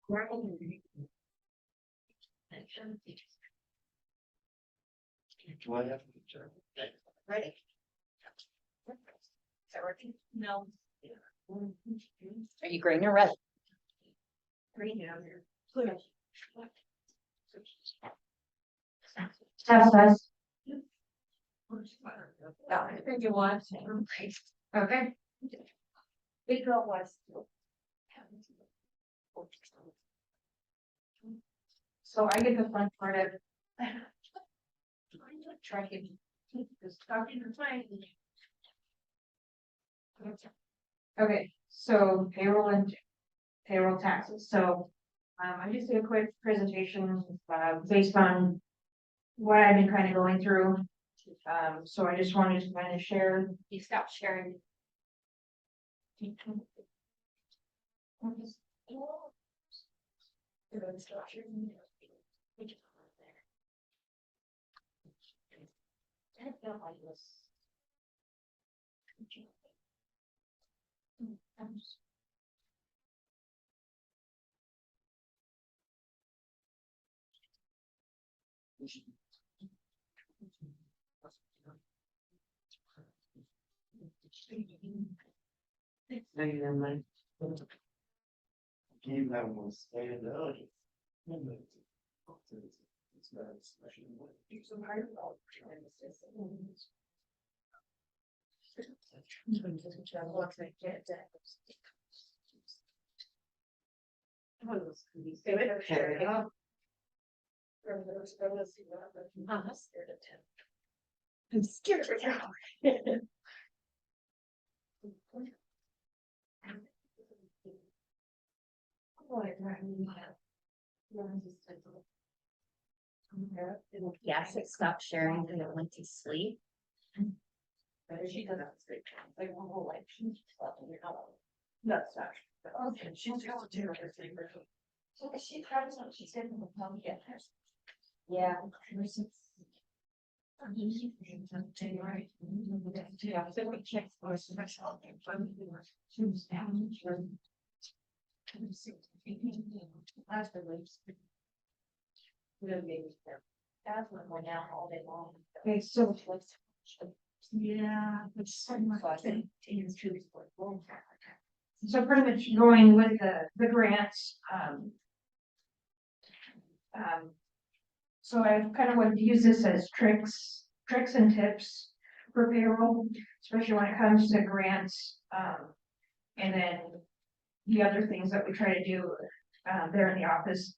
Do I have to Ready? Is that working? No. Are you green or red? Green down here. Test. I think you want. Okay. Big girl was. So I get the fun part of Try to keep this stuck in the mind. okay, so payroll and payroll taxes. So I just did a quick presentation based on what I've been kind of going through. So I just wanted to kind of share. You stopped sharing. I felt like this. Game that was stand up. It's not especially. Some higher level. I'm scared of him. Yes, it stopped sharing and it went to sleep. She doesn't sleep. Like one whole life. She's slept in your house. That's not. Okay, she's going to do everything. She tries what she said in the phone get her. Yeah. Right. Yeah, so we checked for special. She was down. Last the weeks. That's when we're down all day long. Okay, so Yeah, it's so much. so pretty much going with the grants. So I kind of want to use this as tricks and tips for payroll, especially when it comes to grants. And then the other things that we try to do there in the office.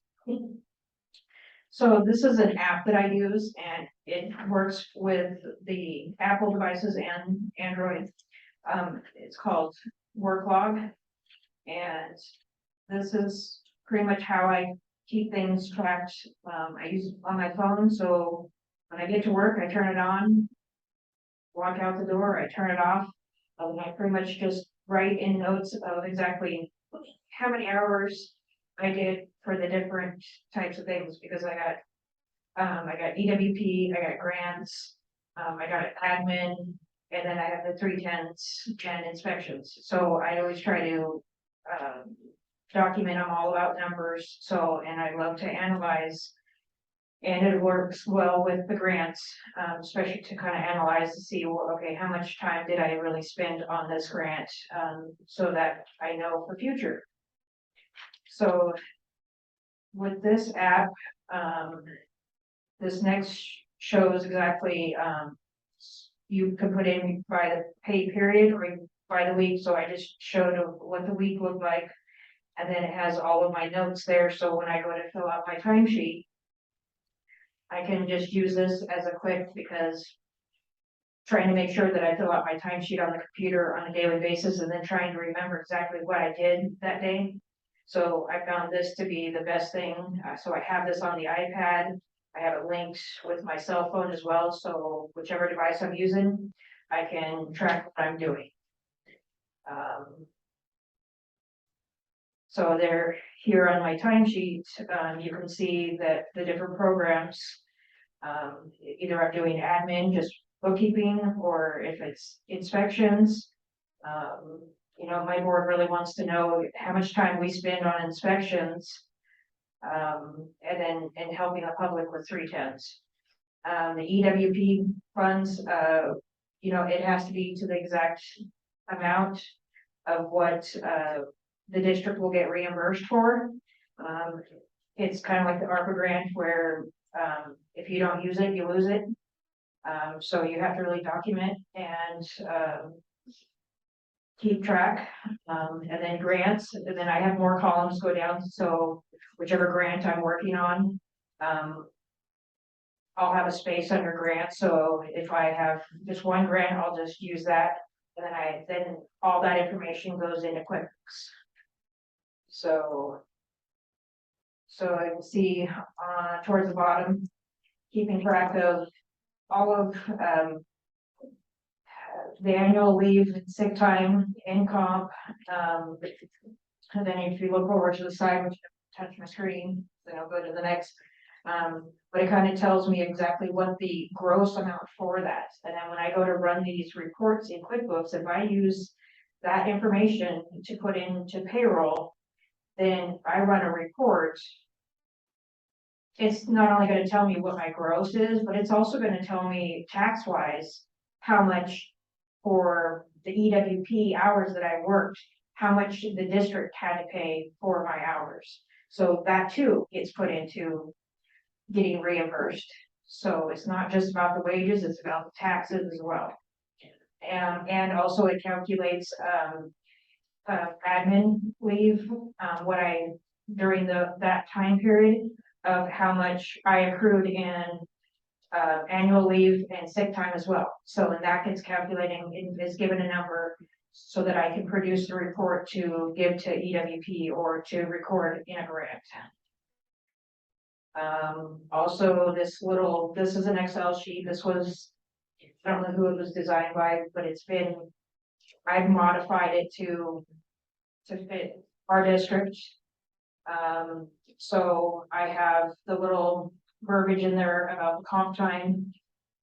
So this is an app that I use and it works with the Apple devices and Android. It's called WorkLog. And this is pretty much how I keep things tracked. I use it on my phone. So when I get to work, I turn it on, walk out the door, I turn it off. And I pretty much just write in notes of exactly how many hours I did for the different types of things, because I got EWP, I got grants, I got admin, and then I have the 310s and inspections. So I always try to document them all about numbers. So, and I love to analyze, and it works well with the grants, especially to kind of analyze to see, well, okay, how much time did I really spend on this grant, so that I know for future. So with this app, this next shows exactly, you can put in by the pay period or by the week. So I just showed what the week looked like. And then it has all of my notes there. So when I go to fill out my timesheet, I can just use this as a quick, because trying to make sure that I fill out my timesheet on the computer on a daily basis and then trying to remember exactly what I did that day. So I found this to be the best thing. So I have this on the iPad. I have it linked with my cell phone as well. So whichever device I'm using, I can track what I'm doing. So there, here on my timesheet, you can see that the different programs, either I'm doing admin, just bookkeeping, or if it's inspections. You know, my board really wants to know how much time we spend on inspections. And then, and helping the public with 310s. The EWP funds, you know, it has to be to the exact amount of what, the district will get reimbursed for. It's kind of like the ARPA grant where, if you don't use it, you lose it. So you have to really document and, keep track, and then grants, and then I have more columns go down, so whichever grant I'm working on, I'll have a space under grant, so if I have just one grant, I'll just use that, and then all that information goes into QuickBooks. So I can see, towards the bottom, keeping track of all of, the annual leave, sick time, income, and then if you look over to the side, which touch my screen, then I'll go to the next. But it kind of tells me exactly what the gross amount for that. And then when I go to run these reports in QuickBooks, if I use that information to put into payroll, then I run a report. It's not only going to tell me what my gross is, but it's also going to tell me tax-wise how much for the EWP hours that I worked, how much the district had to pay for my hours. So that too gets put into getting reimbursed. So it's not just about the wages, it's about the taxes as well. And also it calculates admin leave, what I, during that time period of how much I accrued in annual leave and sick time as well. So when that gets calculated and is given a number so that I can produce the report to give to EWP or to record in a grant. Also this is an Excel sheet. This was, I don't know who it was designed by, but I've modified it to fit our district. So I have the little verbiage in there about the comp time.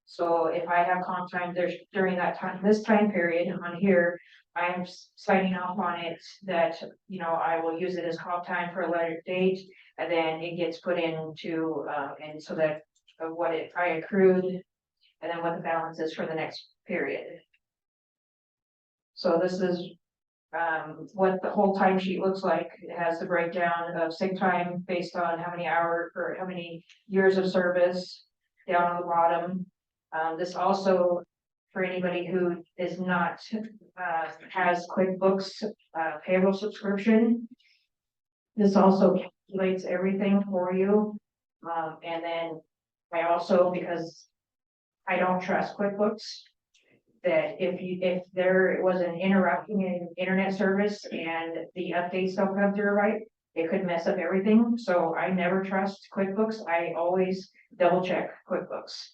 So if I have comp time, there's during that time, this time period on here, I'm signing off on it that, you know, I will use it as comp time for a later date, and then it gets put into, and so that what I accrued, and then what the balance is for the next period. So this is what the whole timesheet looks like. It has the breakdown of sick time based on how many hours or how many years of service down on the bottom. This also, for anybody who is not, has QuickBooks payroll subscription, this also calculates everything for you. And then I also, because I don't trust QuickBooks, that if there was an interruption in internet service and the updates don't come through right, it could mess up everything. So I never trust QuickBooks. I always double check QuickBooks.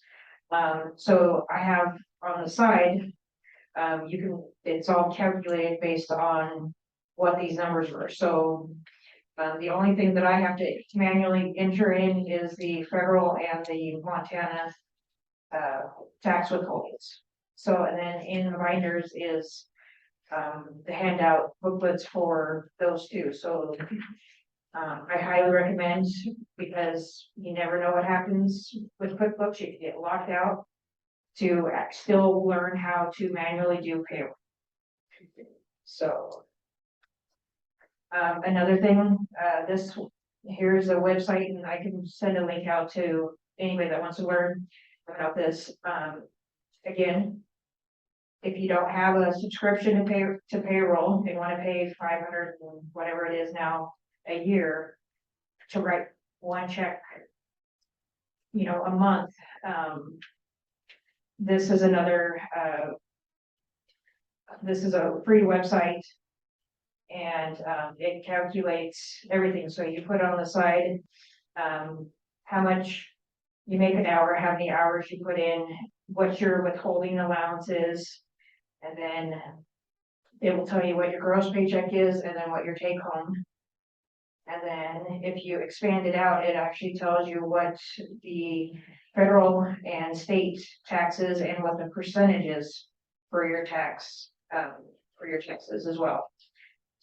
So I have on the side, it's all calculated based on what these numbers were. So the only thing that I have to manually enter in is the federal and the Montana tax withholdings. So, and then in the binders is the handout booklets for those two. So I highly recommend, because you never know what happens with QuickBooks. You can get locked out, to still learn how to manually do payroll. So another thing, here's a website, and I can send a link out to anybody that wants to learn about this. Again, if you don't have a subscription to payroll, they want to pay 500 and whatever it is now a year to write one check, you know, a month. This is another, this is a free website, and it calculates everything. So you put on the side how much you make an hour, how many hours you put in, what your withholding allowance is, and then it will tell you what your gross paycheck is and then what your take home. And then if you expand it out, it actually tells you what the federal and state taxes and what the percentage is for your taxes as well.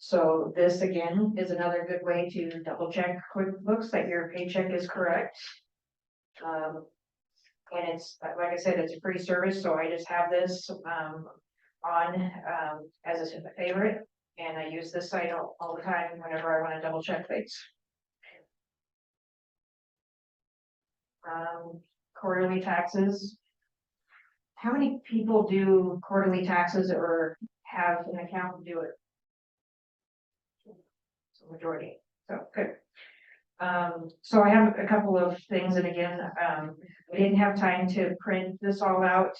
So this again is another good way to double check QuickBooks that your paycheck is correct. And it's, like I said, it's a free service, so I just have this, on, as a favorite. And I use this site all the time whenever I want to double check things. Quarterly taxes. How many people do quarterly taxes or have an accountant do it? So majority, so good. So I have a couple of things, and again, I didn't have time to print this all out,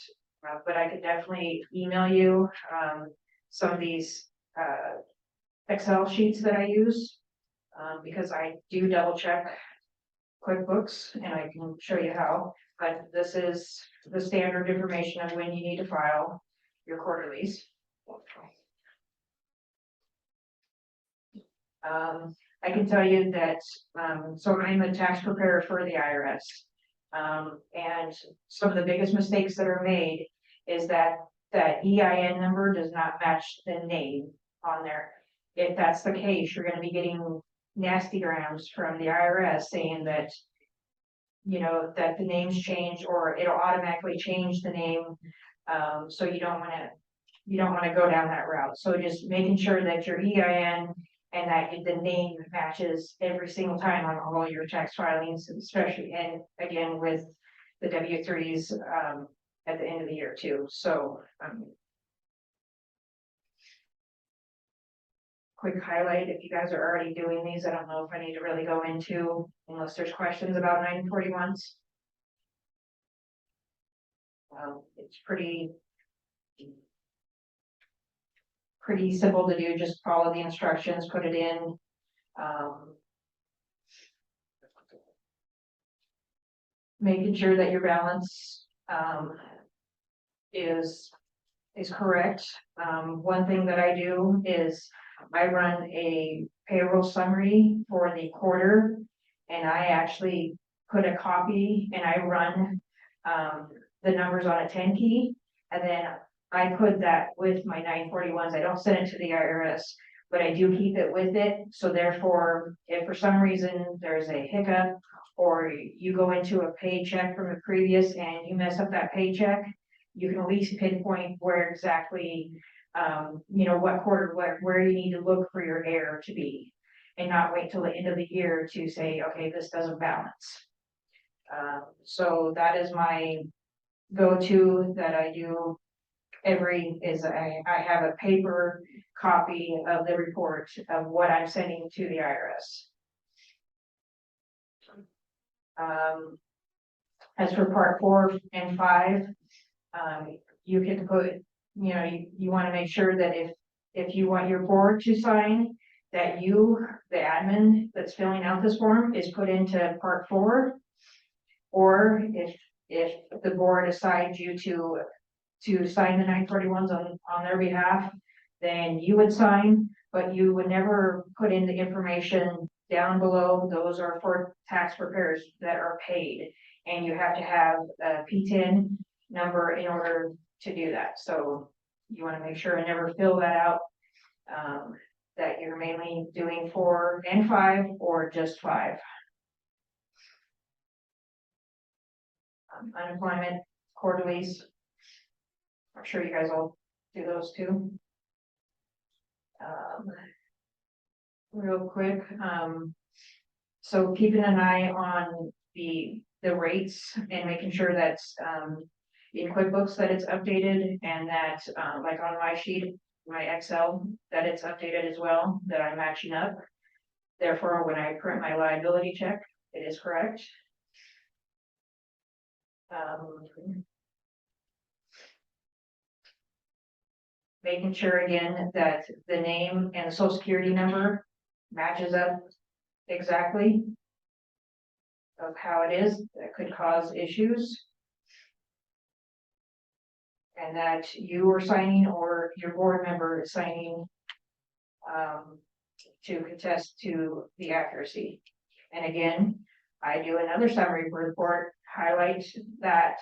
but I could definitely email you, some of these, Excel sheets that I use, because I do double check QuickBooks, and I can show you how, but this is the standard information of when you need to file your quarterlies. I can tell you that, so I'm a tax preparer for the IRS. And some of the biggest mistakes that are made is that that EIN number does not match the name on there. If that's the case, you're gonna be getting nasty grams from the IRS saying that, you know, that the names change, or it'll automatically change the name. So you don't wanna go down that route. So just making sure that your EIN and that the name matches every single time on all your tax filings, especially, and again, with the W-3s, at the end of the year too, so, quick highlight, if you guys are already doing these, I don't know if I need to really go into, unless there's questions about 941s. It's pretty simple to do, just follow the instructions, put it in. Making sure that your balance, is correct. One thing that I do is I run a payroll summary for the quarter, and I actually put a copy and I run, the numbers on a 10 key, and then I put that with my 941s. I don't send it to the IRS, but I do keep it with it. So therefore, if for some reason there's a hiccup, or you go into a paycheck from a previous and you mess up that paycheck, you can at least pinpoint where exactly, you know, what quarter, where you need to look for your error to be, and not wait till the end of the year to say, okay, this doesn't balance. So that is my go-to that I do I have a paper copy of the report of what I'm sending to the IRS. As for part 4 and 5, you can put, you know, you want to make sure that if you want your board to sign, that you, the admin that's filling out this form, is put into part 4, or if the board assigns you to sign the 941s on their behalf, then you would sign, but you would never put in the information down below. Those are for tax preparers that are paid, and you have to have a P10 number in order to do that. So you want to make sure and never fill that out, that you're mainly doing 4 and 5 or just 5. Unemployment quarterlies. I'm sure you guys all do those too. Real quick, so keeping an eye on the rates and making sure that's in QuickBooks that it's updated, and that like on my sheet, my Excel, that it's updated as well, that I'm matching up. Therefore, when I print my liability check, it is correct. Making sure again that the name and the social security number matches up exactly of how it is. That could cause issues. And that you are signing, or your board member is signing, to contest to the accuracy. And again, I do another summary report, highlight that,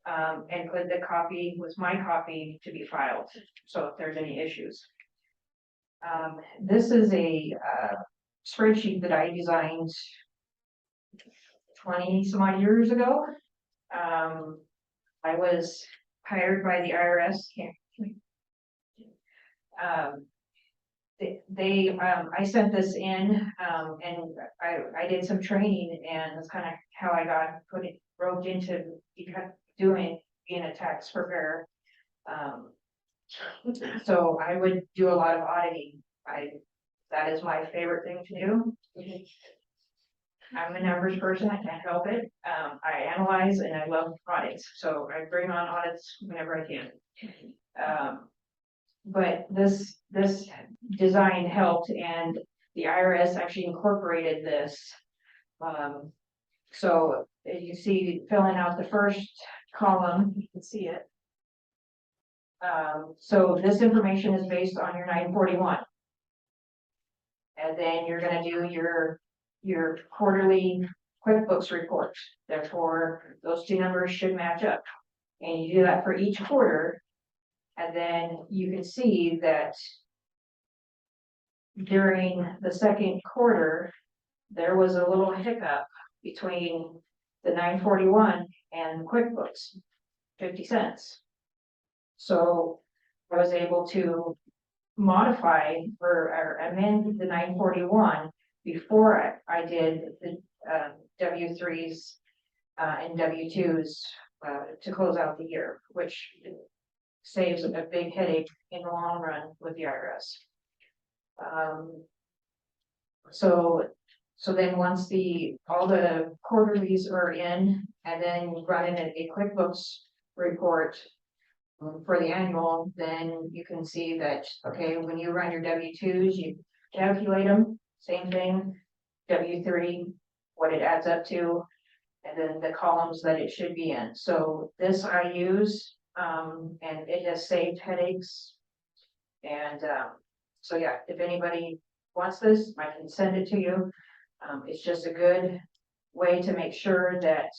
and put the copy with my copy to be filed. So if there's any issues. This is a spreadsheet that I designed 20 some odd years ago. I was hired by the IRS. I sent this in, and I did some training, and that's kind of how I got roped into being a tax preparer. So I would do a lot of auditing. That is my favorite thing to do. I'm a numbers person, I can't help it. I analyze and I love audits, so I bring on audits whenever I can. But this design helped, and the IRS actually incorporated this. So as you see, filling out the first column, you can see it. So this information is based on your 941. And then you're gonna do your quarterly QuickBooks report. Therefore, those two numbers should match up. And you do that for each quarter. And then you can see that during the second quarter, there was a little hiccup between the 941 and QuickBooks, 50 cents. So I was able to modify or amend the 941 before I did the W3s and W2s to close out the year, which saves a big headache in the long run with the IRS. So then once all the quarterlies are in, and then run in a QuickBooks report for the annual, then you can see that, okay, when you run your W2s, you calculate them, same thing, W3, what it adds up to, and then the columns that it should be in. So this I use, and it has saved headaches. And so yeah, if anybody wants this, I can send it to you. It's just a good way to make sure that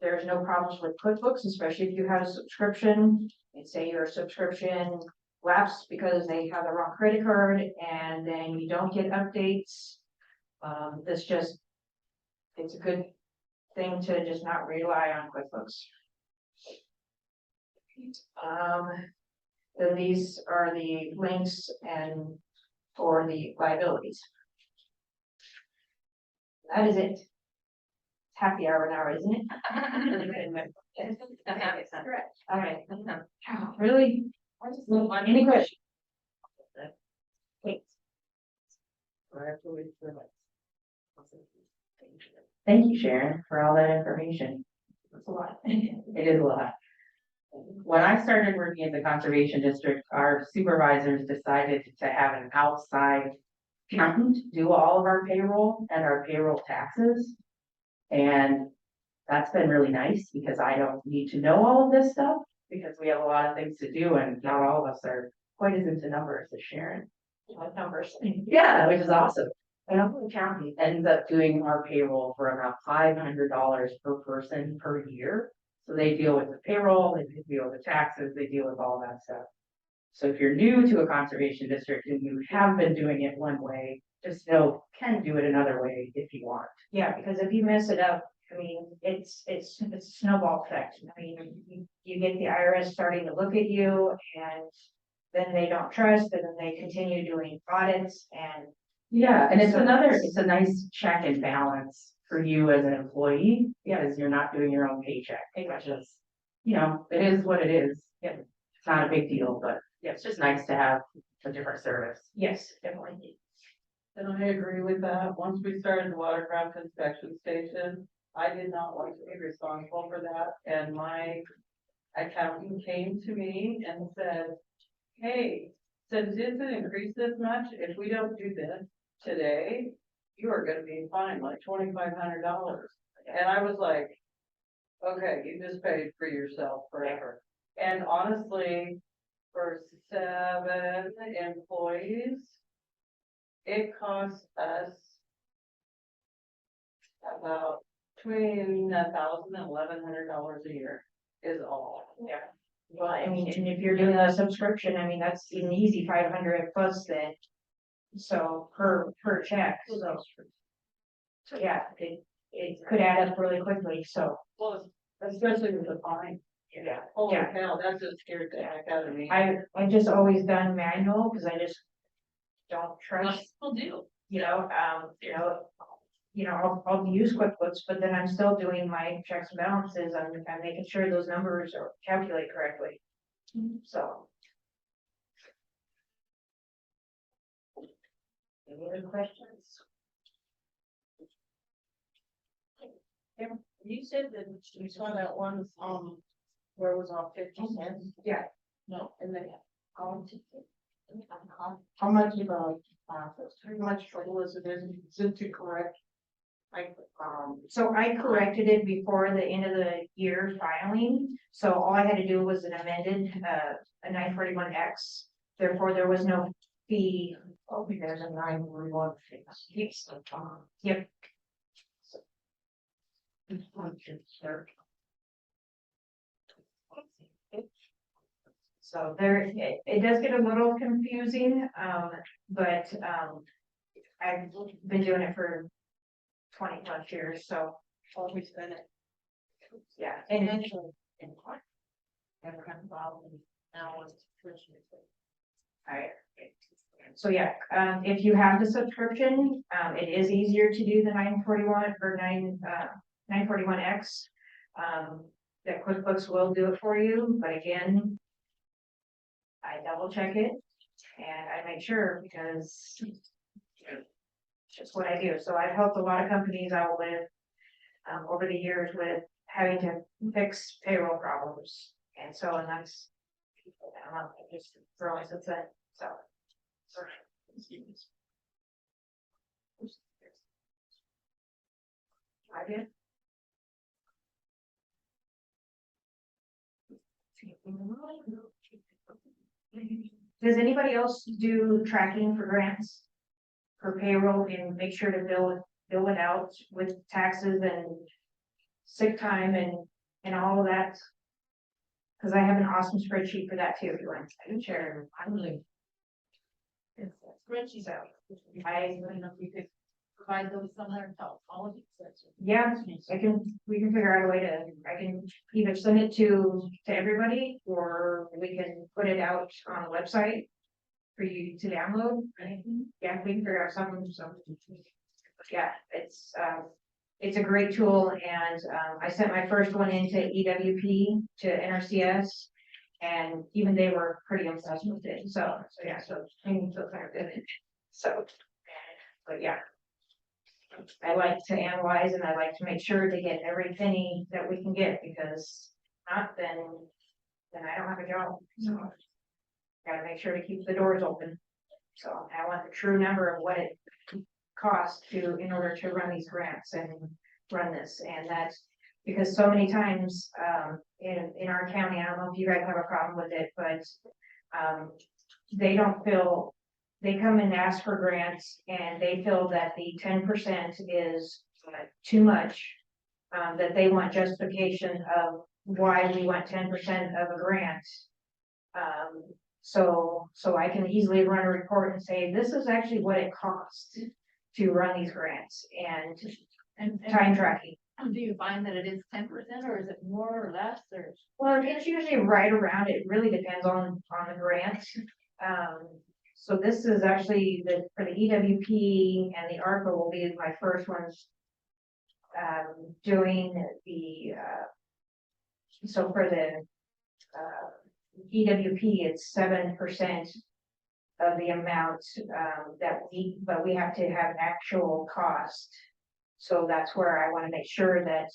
there's no problems with QuickBooks, especially if you have a subscription, and say your subscription lapsed because they have the wrong credit card, and then you don't get updates. It's a good thing to just not rely on QuickBooks. Then these are the links and for the liabilities. That is it. Happy hour now, isn't it? Correct. All right. Really? Any questions? Thank you, Sharon, for all that information. That's a lot. It is a lot. When I started working at the conservation district, our supervisors decided to have an outside accountant do all of our payroll and our payroll taxes. And that's been really nice because I don't need to know all of this stuff because we have a lot of things to do and not all of us are quite as into numbers as Sharon. Like numbers. Yeah, which is awesome. And our accountant ends up doing our payroll for about $500 per person per year. So they deal with the payroll, they deal with the taxes, they deal with all that stuff. So if you're new to a conservation district and you have been doing it one way, just know can do it another way if you want. Yeah, because if you mess it up, I mean, it's a snowball effect. I mean, you get the IRS starting to look at you, and then they don't trust, and then they continue doing audits, and yeah, and it's a nice check and balance for you as an employee, because you're not doing your own paycheck. Which is, it is what it is. Yeah, it's not a big deal, but yeah, it's just nice to have a different service. yes, definitely. And I agree with that. Once we started the watercraft inspection station, I did not want to be responsible for that. And my accountant came to me and said, hey, since it's increased this much, if we don't do this today, you are gonna be fined like $2,500. And I was like, okay, you just paid for yourself forever. And honestly, for 7 employees, it costs us about between $1,000 and $1,100 a year is all. Yeah. Well, I mean, and if you're doing a subscription, I mean, that's an easy 500 plus then. So per check, so. So yeah, it could add up really quickly, so, Well, especially with the fine. yeah. Holy Yeah. cow, that just scared the heck out of me. I just always done manual, cause I just don't trust, People do. I'll use QuickBooks, but then I'm still doing my checks and balances, I'm making sure those numbers are calculated correctly. So. Any other questions? You said that you saw that one, where it was all 50 cents? Yeah. No, and then, how much about, how much trouble is it to correct? Like, So I corrected it before the end of the year filing, so all I had to do was an amended, a 941X. Therefore, there was no fee. oh, there's a 941 fix. Yes. Yep, so there, it does get a little confusing, but, I've been doing it for 20+ years, so, Always been it. yeah. And And then, never had a problem, now it's Christmas. I, so yeah, if you have the subscription, it is easier to do the 941 or 941X. That QuickBooks will do it for you, but again, I double check it and I make sure because it's just what I do. So I've helped a lot of companies out with, over the years with having to fix payroll problems. And so, and that's, I don't know, just throwing something, so. I did. Does anybody else do tracking for grants? For payroll and make sure to bill it out with taxes and sick time and all of that? Cause I have an awesome spreadsheet for that too, if you want. I can share it. I'm really. Spreadsheets out. I don't know if you could provide those somewhere, tell all of you. Yeah, we can figure out a way to, I can either send it to everybody, or we can put it out on the website for you to download. Yeah, we can figure out something, so. Yeah, it's a great tool, and, I sent my first one into EWP to NRCS, and even they were pretty impressed with it, so yeah, so things look kind of good. So, but yeah. I like to analyze and I like to make sure to get every penny that we can get, because not then I don't have a job. So gotta make sure to keep the doors open. So I want the true number of what it costs in order to run these grants and run this. And that's because so many times, in our county, I don't know if you guys have a problem with it, but, they don't feel, they come and ask for grants and they feel that the 10% is too much. That they want justification of why we want 10% of a grant. So I can easily run a report and say, this is actually what it costs to run these grants and time tracking. Do you find that it is 10% or is it more or less or? Well, it's usually right around, it really depends on the grant. So this is actually for the EWP and the ARPA will be my first ones. Doing the, so for the, EWP, it's 7% of the amount, but we have to have actual cost. So that's where I want to make sure that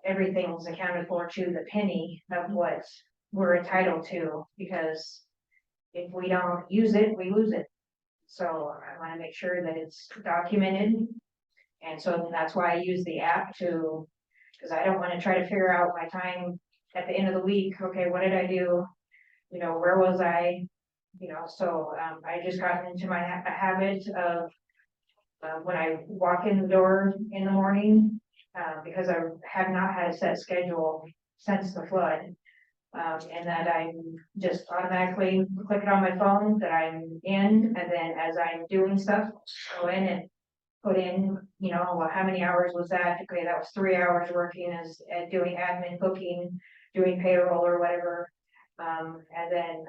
everything's accounted for to the penny of what we're entitled to, because if we don't use it, we lose it. So I want to make sure that it's documented. And so that's why I use the app because I don't want to try to figure out my time at the end of the week. Okay, what did I do? Where was I? So I just got into my habit of when I walk in the door in the morning, because I have not had a set schedule since the flood. And that I'm just automatically clicking on my phone that I'm in, and then as I'm doing stuff, go in and put in, you know, well, how many hours was that? Okay, that was 3 hours working as, doing admin, booking, doing payroll or whatever. And then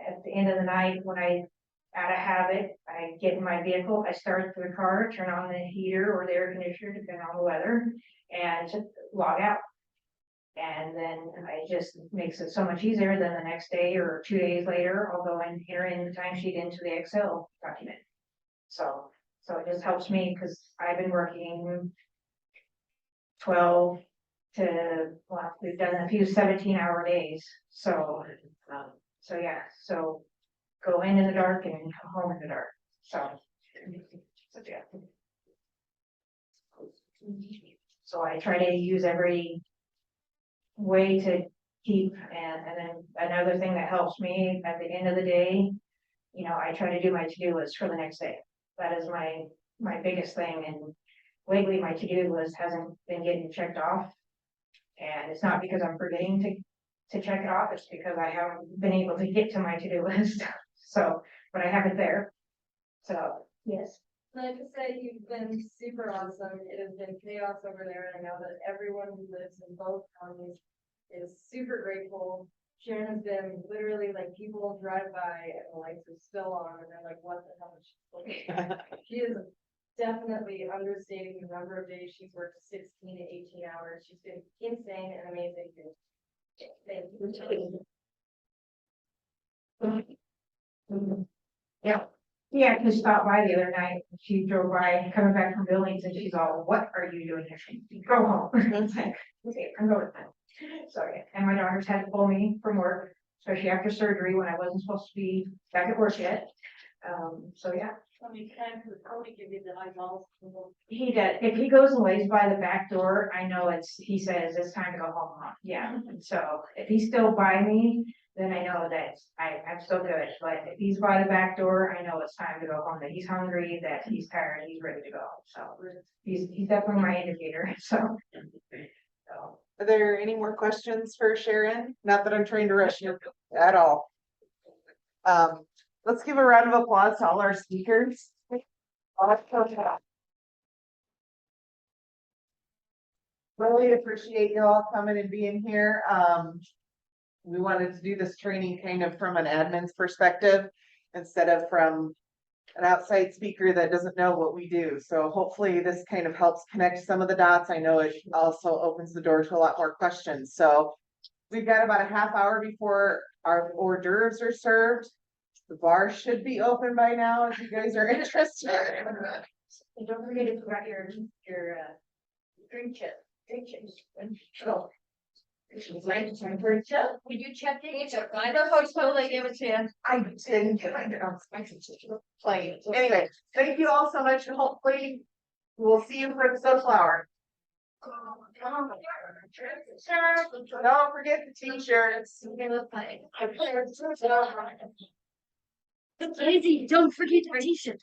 at the end of the night, when I, out of habit, I get in my vehicle, I start the car, turn on the heater or the air conditioner, depending on the weather, and log out. And then it just makes it so much easier than the next day or 2 days later, I'll go and enter in the timesheet into the Excel document. So it just helps me because I've been working 12 to, well, we've done a few 17-hour days. So yeah, so go in the dark and come home in the dark. So yeah. So I try to use every way to keep, and then another thing that helps me at the end of the day, you know, I try to do my to-do list for the next day. That is my biggest thing, and lately my to-do list hasn't been getting checked off. And it's not because I'm forgetting to check it off, it's because I haven't been able to get to my to-do list. So, but I have it there. So, yes. I have to say, you've been super awesome. It has been chaos over there, and I know that everyone who lives in both counties is super grateful. Sharon has been literally like, people drive by and the lights are still on and they're like, what the hell is she doing? She is definitely understating the number of days she's worked, 16 to 18 hours. She's been insane and amazing. Thank you. Yeah, because she stopped by the other night. She drove by coming back from Billings and she's all, what are you doing here? Go home. It's like, okay, I'm going now. So yeah, and my daughters had to pull me from work, especially after surgery when I wasn't supposed to be back at work yet. So yeah. How many times would Cody give you the eyeballs? He does. If he goes and lays by the back door, I know he says it's time to go home. Huh? Yeah. So if he's still by me, then I know that I'm still good. But if he's by the back door, I know it's time to go home, that he's hungry, that he's tired, he's ready to go. So he's definitely my indicator. So. Are there any more questions for Sharon? Not that I'm trying to rush you at all. Let's give a round of applause to all our speakers. Really appreciate you all coming and being here. We wanted to do this training kind of from an admin's perspective instead of from an outside speaker that doesn't know what we do. So hopefully this kind of helps connect some of the dots. I know it also opens the door to a lot more questions. So we've got about a half hour before our hors d'oeuvres are served. The bar should be open by now if you guys are interested. And don't forget to put out your drink chip. So. Would you check it? I know how to they give it to you. I didn't get it. Playing. Anyway, thank you all so much, and hopefully we'll see you for the social hour. Don't forget the t-shirts. Lizzie, don't forget the t-shirt.